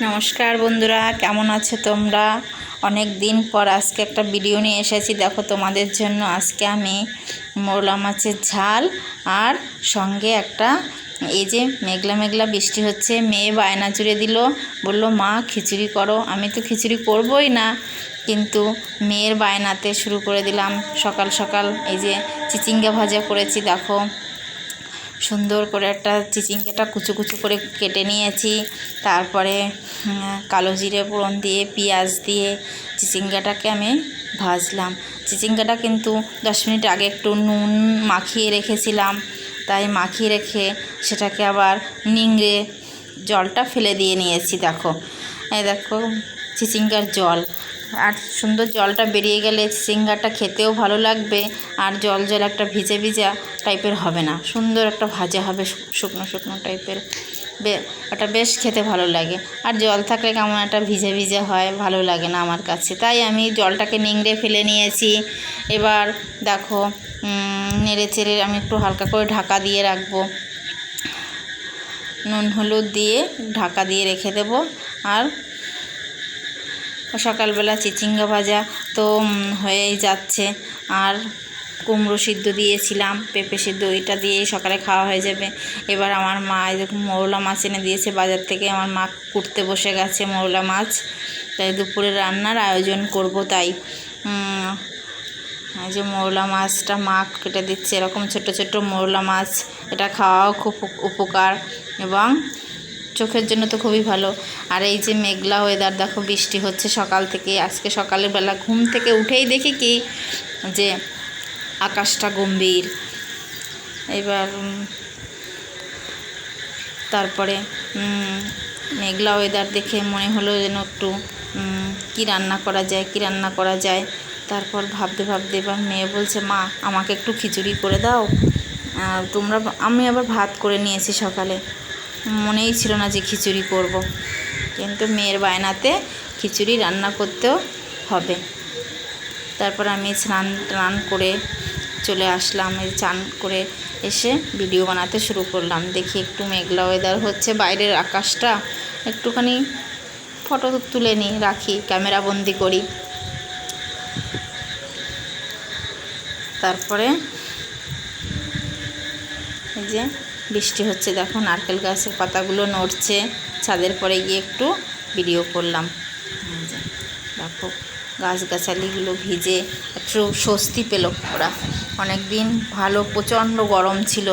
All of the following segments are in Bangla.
নমস্কার বন্ধুরা, কেমন আছো তোমরা? অনেক দিন পর আজকে একটা ভিডিও নিয়ে এসেছি। দেখো তোমাদের জন্য আজকে আমি মৌলা মাছের ঝাল আর সঙ্গে একটা এই যে মেঘলা মেঘলা বৃষ্টি হচ্ছে, মেয়ে বায়না জুড়ে দিল, বলল মা খিচুড়ি করো। আমি তো খিচুড়ি করবই না, কিন্তু মেয়ের বায়নাতে শুরু করে দিলাম। সকাল সকাল এই যে চিচিঙ্গা ভাজা করেছি, দেখো সুন্দর করে একটা চিচিঙ্গাটা কুচু কুচু করে কেটে নিয়েছি। তারপরে কালো জিরে ফোড়ন দিয়ে পেঁয়াজ দিয়ে চিচিঙ্গাটাকে আমি ভাজলাম। চিচিঙ্গাটা কিন্তু 10 মিনিট আগে একটু নুন মাখিয়ে রেখেছিলাম, তাই মাখিয়ে রেখে সেটাকে আবার নিংড়ে জলটা ফেলে দিয়ে নিয়েছি। দেখো এই দেখো চিচিঙ্গার জল, আর সুন্দর জলটা বেরিয়ে গেলে চিচিঙ্গাটা খেতেও ভালো লাগবে, আর জল জল একটা ভিজে ভিজা টাইপের হবে না, সুন্দর একটা ভাজা হবে, শুকনো শুকনো টাইপের। ওটা বেশ খেতে ভালো লাগে। আর জল থাকলে কেমন একটা ভিজে ভিজে হয়, ভালো লাগে না আমার কাছে, তাই আমি জলটাকে নিংড়ে ফেলে নিয়েছি। এবার দেখো নেড়ে চেড়ে আমি একটু হালকা করে ঢাকা দিয়ে রাখবো, নুন হলুদ দিয়ে ঢাকা দিয়ে রেখে দেব। আর সকালবেলা চিচিঙ্গা ভাজা তো হয়েই যাচ্ছে, আর কুমড়ো সিদ্ধ দিয়েছিলাম, পেঁপে সিদ্ধ, এটা দিয়েই সকালে খাওয়া হয়ে যাবে। এবার আমার মা এরকম মৌলা মাছ এনে দিয়েছে বাজার থেকে, আমার মা কুটতে বসে গেছে মৌলা মাছ, তাই দুপুরে রান্নার আয়োজন করব। তাই এই যে মৌলা মাছটা মা কেটে দিচ্ছে, এরকম ছোট ছোট মৌলা মাছ, এটা খাওয়াও খুব উপকার এবং চোখের জন্য তো খুবই ভালো। আর এই যে মেঘলা ওয়েদার, দেখো বৃষ্টি হচ্ছে সকাল থেকে। আজকে সকালের বেলা ঘুম থেকে উঠেই দেখি কি যে আকাশটা গম্ভীর। এবার তারপরে মেঘলা ওয়েদার দেখে মনে হলো যেন একটু কি রান্না করা যায়। তারপর ভাবতে ভাবতে এবার মেয়ে বলছে মা আমাকে একটু খিচুড়ি করে দাও। আমি আবার ভাত করে নিয়েছি সকালে, মনেই ছিল না যে খিচুড়ি করব, কিন্তু মেয়ের বায়নাতে খিচুড়ি রান্না করতেও হবে। তারপর আমি স্নান করে চলে আসলাম। এই চান করে এসে ভিডিও বানাতে শুরু করলাম। দেখি একটু মেঘলা ওয়েদার হচ্ছে, বাইরের আকাশটা একটুখানি ফটো তুলে নিই, রাখি, ক্যামেরা বন্দি করি। তারপরে এই যে বৃষ্টি হচ্ছে, দেখো নারকেল গাছের পাতাগুলো নড়ছে, ছাদের পরে গিয়ে একটু ভিডিও করলাম। দেখো গাছগাছালিগুলো ভিজে একটু স্বস্তি পেল ওরা। অনেক দিন ভালো প্রচণ্ড গরম ছিল,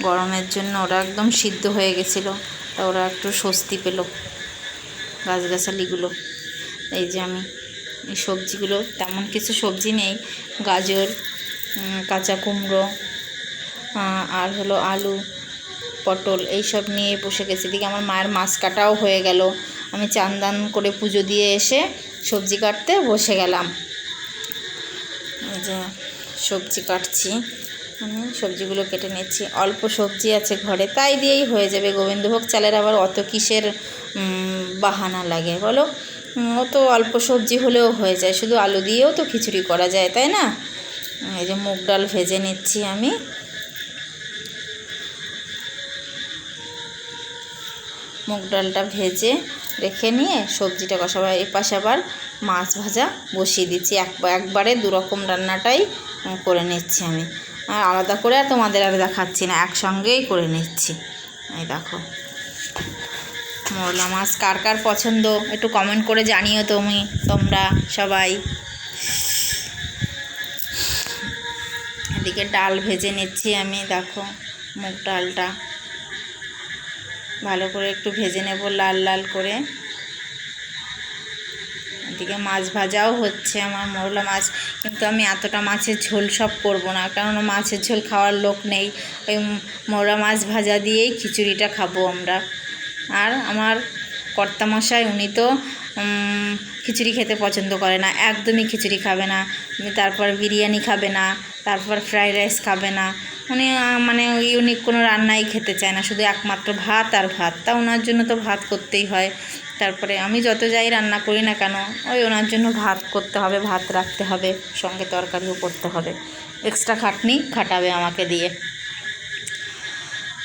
গরমের জন্য ওরা একদম সিদ্ধ হয়ে গেছিলো, তা ওরা একটু স্বস্তি পেল গাছগাছালিগুলো। এই যে আমি এই সবজিগুলো, তেমন কিছু সবজি নেই, গাজর, কাঁচা কুমড়ো আর হলো আলু, পটল, এইসব নিয়ে বসে গেছি। এদিকে আমার মায়ের মাছ কাটাও হয়ে গেল। আমি চান দান করে পুজো দিয়ে এসে সবজি কাটতে বসে গেলাম। এই যে সবজি কাটছি, আমি সবজিগুলো কেটে নিচ্ছি। অল্প সবজি আছে ঘরে, তাই দিয়েই হয়ে যাবে। গোবিন্দভোগ চালের আবার অত কিসের বাহানা লাগে বলো? অত অল্প সবজি হলেও হয়ে যায়, শুধু আলু দিয়েও তো খিচুড়ি করা যায়, তাই না? এই যে মুগ ডাল ভেজে নিচ্ছি আমি। মুগ ডালটা ভেজে রেখে নিয়ে সবজিটা কষাবার, এপাশে আবার মাছ ভাজা বসিয়ে দিচ্ছি। একবারে দুরকম রান্নাটাই করে নিচ্ছি আমি, আর আলাদা করে আর তোমাদের আর দেখাচ্ছি না, একসঙ্গেই করে নিচ্ছি। এই দেখো মৌলা মাছ কার কার পছন্দ একটু কমেন্ট করে জানিও তোমরা সবাই। এদিকে ডাল ভেজে নিচ্ছি আমি, দেখো মুগ ডালটা ভালো করে একটু ভেজে নেব লাল লাল করে। এদিকে মাছ ভাজাও হচ্ছে আমার, মৌলা মাছ, কিন্তু আমি এতটা মাছের ঝোল সব করব না, কারণ মাছের ঝোল খাওয়ার লোক নেই। ওই মৌলা মাছ ভাজা দিয়েই খিচুড়িটা খাবো আমরা। আর আমার কর্তামশাই, উনি তো খিচুড়ি খেতে পছন্দ করে না, একদমই খিচুড়ি খাবে না। তারপর বিরিয়ানি খাবে না, তারপর ফ্রাইড রাইস খাবে না। উনি মানে ইউনিক কোনো রান্নাই খেতে চায় না, শুধু একমাত্র ভাত আর ভাত। তা ওনার জন্য তো ভাত করতেই হয়। তারপরে আমি যত যাই রান্না করি না কেন, ওই ওনার জন্য ভাত করতে হবে, ভাত রাখতে হবে, সঙ্গে তরকারিও করতে হবে, এক্সট্রা খাটাবে আমাকে দিয়ে।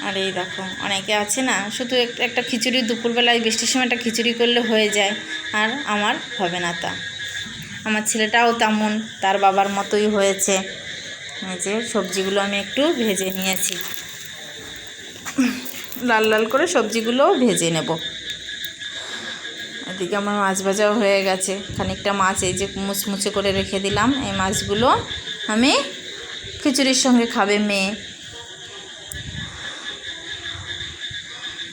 আর এই দেখো অনেকে আছে না শুধু একটা খিচুড়ি দুপুরবেলায় বৃষ্টির সময় একটা খিচুড়ি করলে হয়ে যায়, আর আমার হবে না তা। আমার ছেলেটাও তেমন, তার বাবার মতোই হয়েছে। এই যে সবজিগুলো আমি একটু ভেজে নিয়েছি, লাল লাল করে সবজিগুলোও ভেজে নেব। এদিকে আমার মাছ ভাজাও হয়ে গেছে, খানিকটা মাছ এই যে মুচমুচে করে রেখে দিলাম। এই মাছগুলো আমি খিচুড়ির সঙ্গে খাবে মেয়ে।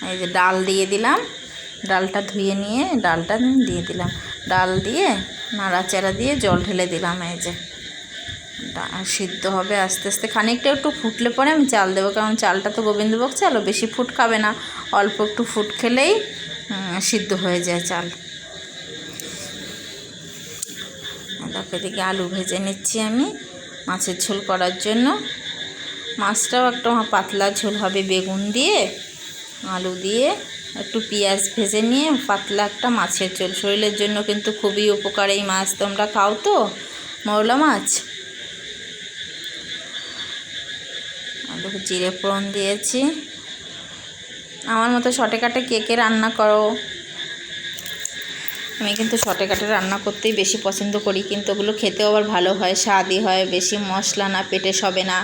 এই যে ডাল দিয়ে দিলাম, ডালটা ধুয়ে নিয়ে ডালটা দিয়ে দিলাম, ডাল দিয়ে নাড়াচাড়া দিয়ে জল ঢেলে দিলাম। এই যে সিদ্ধ হবে আস্তে আস্তে, খানিকটা একটু ফুটলে পরে আমি চাল দেবো, কারণ চালটা তো গোবিন্দভোগ চাল, বেশি ফুট খাবে না, অল্প একটু ফুট খেলেই সিদ্ধ হয়ে যায় চাল। তারপর এদিকে আলু ভেজে নিচ্ছি আমি মাছের ঝোল করার জন্য। মাছটাও একটা পাতলা ঝোল হবে, বেগুন দিয়ে আলু দিয়ে একটু পেঁয়াজ ভেজে নিয়ে পাতলা একটা মাছের ঝোল। শরীরের জন্য কিন্তু খুবই উপকার এই মাছ। তোমরা খাও তো মৌলা মাছ? দেখো জিরে ফোড়ন দিয়েছি। আমার মতো শর্টে কাটে কে কে রান্না করো? আমি কিন্তু শর্টে কাটে রান্না করতেই বেশি পছন্দ করি, কিন্তু ওগুলো খেতেও আবার ভালো হয়, স্বাদই হয়, বেশি মশলা না, পেটে সবে না।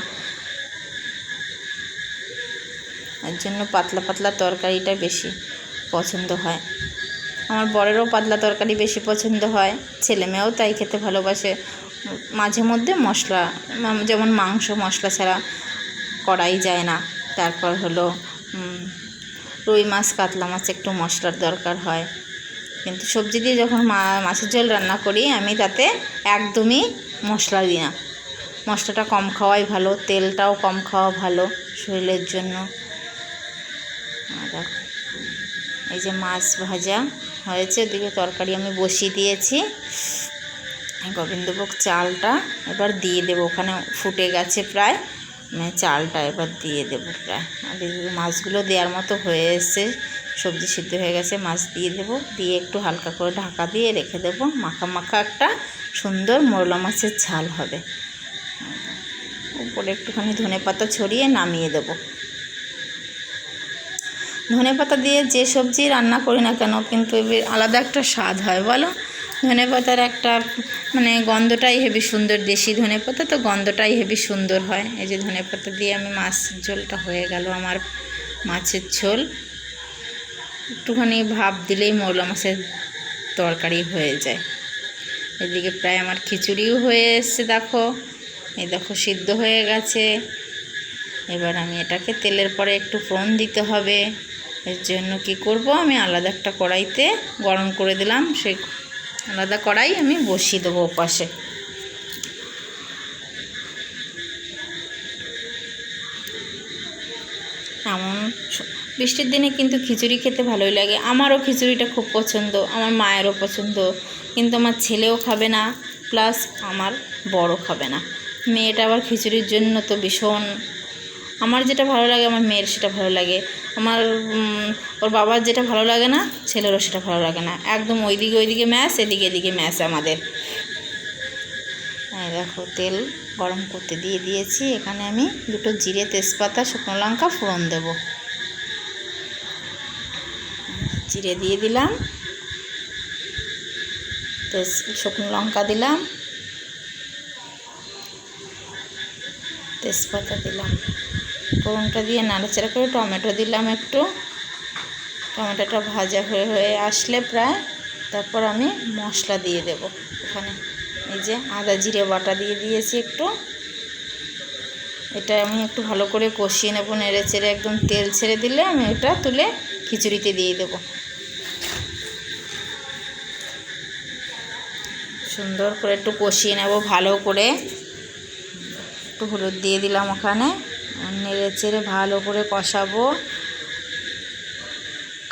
এর জন্য পাতলা পাতলা তরকারিটা বেশি পছন্দ হয়। আমার বরেরও পাতলা তরকারি বেশি পছন্দ হয়, ছেলে মেয়েও তাই খেতে ভালোবাসে। মাঝে মধ্যে মশলা, যেমন মাংস মশলা ছাড়া করাই যায় না। তারপর হলো রুই মাছ কাতলা মাছ একটু মশলার দরকার হয়, কিন্তু সবজি দিয়ে যখন মাছের ঝোল রান্না করি আমি তাতে একদমই মশলা দিই না। মশলাটা কম খাওয়াই ভালো, তেলটাও কম খাওয়া ভালো শরীরের জন্য। এই যে মাছ ভাজা হয়েছে, ওদিকে তরকারি আমি বসিয়ে দিয়েছি। গোবিন্দভোগ চালটা এবার দিয়ে দেবো, ওখানে ফুটে গেছে প্রায়, আমি চালটা এবার দিয়ে দেবো প্রায়। আর মাছগুলো দেওয়ার মতো হয়ে এসছে, সবজি সিদ্ধ হয়ে গেছে, মাছ দিয়ে দেবো, দিয়ে একটু হালকা করে ঢাকা দিয়ে রেখে দেবো। মাখা মাখা একটা সুন্দর মোরলা মাছের ঝাল হবে। উপরে একটুখানি ধনেপাতা ছড়িয়ে নামিয়ে দেবো। ধনেপাতা দিয়ে যে সবজি রান্না করি না কেন কিন্তু আলাদা একটা স্বাদ হয় বলো। ধনেপাতার একটা মানে গন্ধটাই হেবি সুন্দর, দেশি ধনেপাতা তো গন্ধটাই হেবি সুন্দর হয়। এই যে ধনেপাতা দিয়ে আমি মাছের ঝোলটা হয়ে গেল আমার মাছের ঝোল। একটুখানি ভাপ দিলেই মৌলা মাছের তরকারি হয়ে যায়। এদিকে প্রায় আমার খিচুড়িও হয়ে এসছে, দেখো এই দেখো সিদ্ধ হয়ে গেছে। এবার আমি এটাকে তেলের পরে একটু ফোড়ন দিতে হবে। এর জন্য কি করব, আমি আলাদা একটা কড়াইতে গরম করে দিলাম, সেই আলাদা কড়াই আমি বসিয়ে দেবো ওপাশে। এমন বৃষ্টির দিনে কিন্তু খিচুড়ি খেতে ভালোই লাগে। আমারও খিচুড়িটা খুব পছন্দ, আমার মায়েরও পছন্দ, কিন্তু আমার ছেলেও খাবে না, প্লাস আমার বড় খাবে না। মেয়েটা আবার খিচুড়ির জন্য তো ভীষণ, আমার যেটা ভালো লাগে আমার মেয়ের সেটা ভালো লাগে, আমার ওর বাবার যেটা ভালো লাগে না ছেলেরও সেটা ভালো লাগে না, একদম ওইদিকে ম্যাচ, এদিকে ম্যাচ আমাদের। দেখো তেল গরম করতে দিয়ে দিয়েছি, এখানে আমি দুটো জিরে, তেজপাতা, শুকনো লঙ্কা ফোড়ন দেব। জিরে দিয়ে দিলাম, শুকনো লঙ্কা দিলাম, তেজপাতা দিলাম, ফোড়নটা দিয়ে নাড়াচাড়া করে টমেটো দিলাম একটু। টমেটোটা ভাজা হয়ে আসলে প্রায়, তারপর আমি মশলা দিয়ে দেব। এখানে এই যে আদা জিরে বাটা দিয়ে দিয়েছি একটু, এটা আমি একটু ভালো করে কষিয়ে নেব, নেড়ে চেড়ে একদম তেল ছেড়ে দিলে আমি এটা তুলে খিচুড়িতে দিয়ে দেব। সুন্দর করে একটু কষিয়ে নেব ভালো করে, একটু হলুদ দিয়ে দিলাম ওখানে, নেড়ে চেড়ে ভালো করে কষাবো।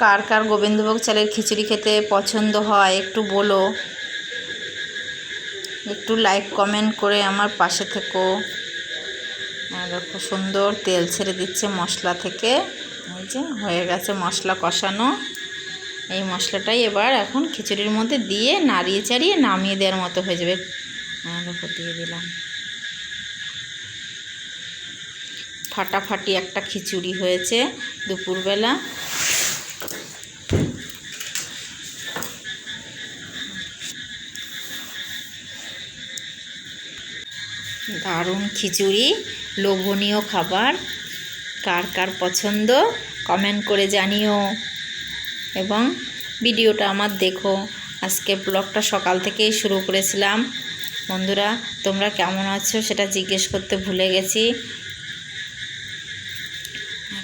কার কার গোবিন্দভোগ চালের খিচুড়ি খেতে পছন্দ হয় একটু বলো, একটু লাইক কমেন্ট করে আমার পাশে থেকো। দেখো সুন্দর তেল ছেড়ে দিচ্ছে মশলা থেকে, এই যে হয়ে গেছে মশলা কষানো। এই মশলাটাই এবার এখন খিচুড়ির মধ্যে দিয়ে নাড়িয়ে চাড়িয়ে নামিয়ে দেওয়ার মতো হয়ে যাবে। দেখো দিয়ে দিলাম, ফাটাফাটি একটা খিচুড়ি হয়েছে দুপুরবেলা। দারুণ খিচুড়ি, লোভনীয় খাবার। কার কার পছন্দ কমেন্ট করে জানিও এবং ভিডিওটা আমার দেখো। আজকে ব্লগটা সকাল থেকেই শুরু করেছিলাম। বন্ধুরা, তোমরা কেমন আছো সেটা জিজ্ঞেস করতে ভুলে গেছি।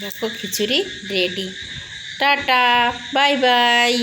দেখো খিচুড়ি রেডি। Tata, bye bye.